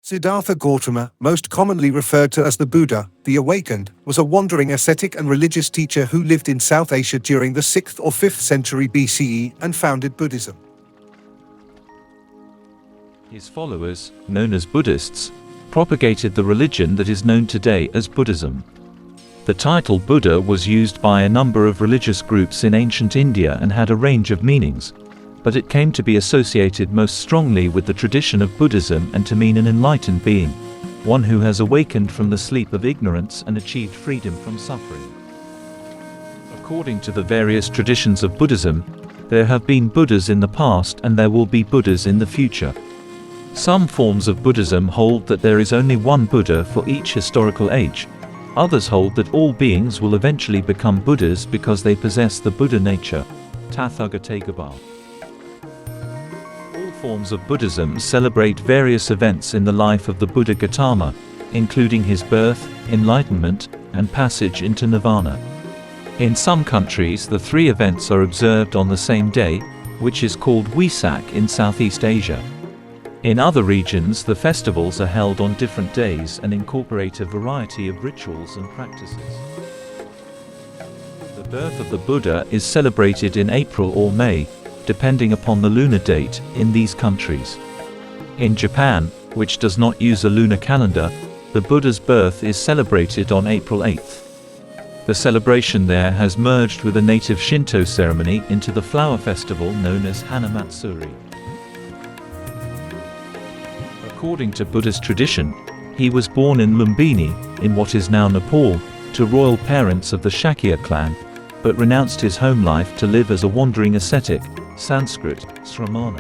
Siddhartha Gautama, most commonly referred to as the Buddha, the Awakened, was a wandering ascetic and religious teacher who lived in South Asia during the 6th or 5th century BCE and founded Buddhism. His followers, known as Buddhists, propagated the religion that is known today as Buddhism. The title Buddha was used by a number of religious groups in ancient India and had a range of meanings, but it came to be associated most strongly with the tradition of Buddhism and to mean an enlightened being, one who has awakened from the sleep of ignorance and achieved freedom from suffering. According to the various traditions of Buddhism, there have been Buddhas in the past and there will be Buddhas in the future. Some forms of Buddhism hold that there is only one Buddha for each historical age. Others hold that all beings will eventually become Buddhas because they possess the Buddha nature, Tathagatagarbha. All forms of Buddhism celebrate various events in the life of the Buddha Gautama, including his birth, enlightenment, and passage into nirvana. In some countries the three events are observed on the same day, which is called Wesak in Southeast Asia. In other regions the festivals are held on different days and incorporate a variety of rituals and practices. The birth of the Buddha is celebrated in April or May, depending upon the lunar date, in these countries. In Japan, which does not use a lunar calendar, the Buddha's birth is celebrated on April 8th. The celebration there has merged with a native Shintō ceremony into the flower festival known as Hanamatsuri. According to Buddhist tradition, he was born in Lumbini, in what is now Nepal, to royal parents of the Shakya clan, but renounced his home life to live as a wandering ascetic, Sanskrit, Sramana.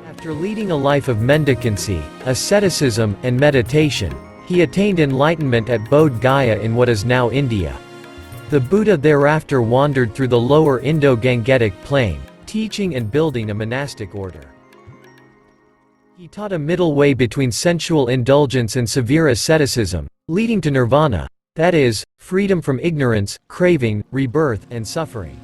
After leading a life of mendicancy, asceticism, and meditation, he attained enlightenment at Bodh Gaya in what is now India. The Buddha thereafter wandered through the lower Indo-Gangetic Plain, teaching and building a monastic order. He taught a middle way between sensual indulgence and severe asceticism, leading to nirvana, that is, freedom from ignorance, craving, rebirth, and suffering.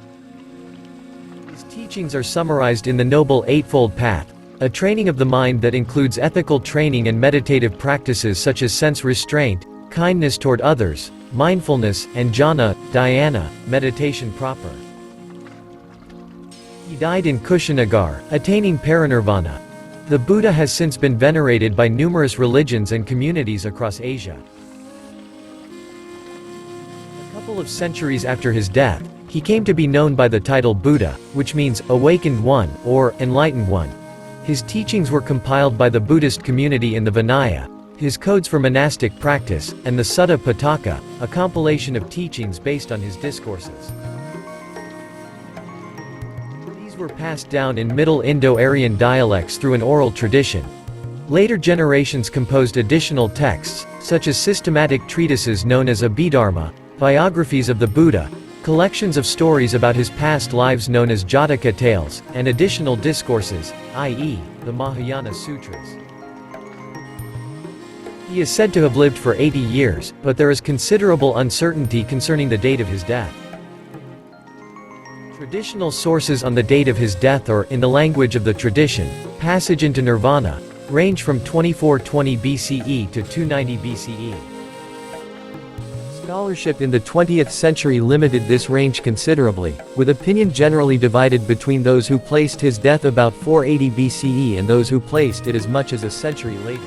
His teachings are summarized in the Noble Eightfold Path, a training of the mind that includes ethical training and meditative practices such as sense restraint, kindness toward others, mindfulness, and jhana, dhyana, meditation proper. He died in Kushinagar, attaining parinirvana. The Buddha has since been venerated by numerous religions and communities across Asia. A couple of centuries after his death, he came to be known by the title Buddha, which means awakened one or enlightened one. His teachings were compiled by the Buddhist community in the Vinaya, his codes for monastic practice, and the Sutta Pitaka, a compilation of teachings based on his discourses. These were passed down in Middle Indo-Aryan dialects through an oral tradition. Later generations composed additional texts, such as systematic treatises known as Abhidharma, biographies of the Buddha, collections of stories about his past lives known as Jataka tales, and additional discourses, i.e., the Mahayana Sutras. He is said to have lived for 80 years, but there is considerable uncertainty concerning the date of his death. Traditional sources on the date of his death or, in the language of the tradition, passage into nirvana, range from 2420 BCE to 290 BCE. Scholarship in the 20th century limited this range considerably, with opinion generally divided between those who placed his death about 480 BCE and those who placed it as much as a century later.